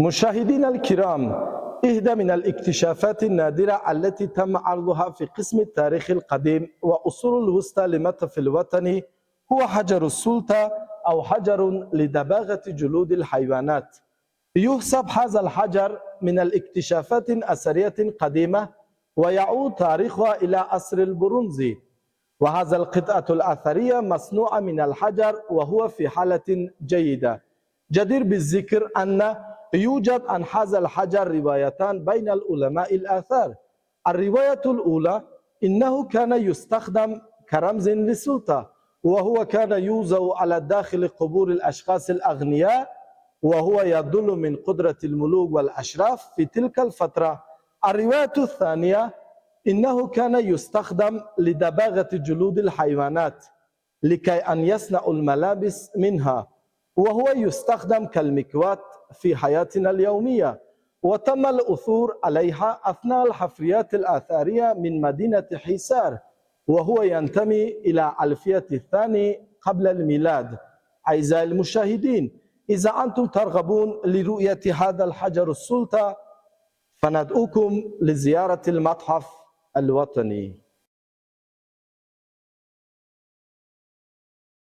مشاهدينا الكرام، إحدى من الاكتشافات النادرة التي تم عرضها في قسم التاريخ القديم وأصول الوسطى للمتحف الوطني هو حجر السلطة أو حجر لدباغة جلود الحيوانات. يحسب هذا الحجر من الاكتشافات الأثرية قديمة ويعود تاريخها إلى عصر البرونزي، وهذا القطعة الأثرية مصنوعة من الحجر وهو في حالة جيدة. جدير بالذكر أن يوجد عن هذا الحجر روايتان بين العلماء الآثار. الرواية الأولى إنه كان يستخدم كرمز للسلطة، وهو كان يوضع على داخل قبور الأشخاص الأغنياء، وهو يدل من قدرة الملوك والأشراف في تلك الفترة. الرواية الثانية إنه كان يستخدم لدباغة جلود الحيوانات لكي أن يصنعوا الملابس منها، وهو يستخدم كالمكواة في حياتنا اليومية، وتم العثور عليها أثناء الحفريات الآثارية من مدينة حيسار، وهو ينتمي إلى ألفية الثاني قبل الميلاد. أعزائي المشاهدين، إذا أنتم ترغبون لرؤية هذا الحجر السلطة فندعوكم لزيارة المتحف الوطني.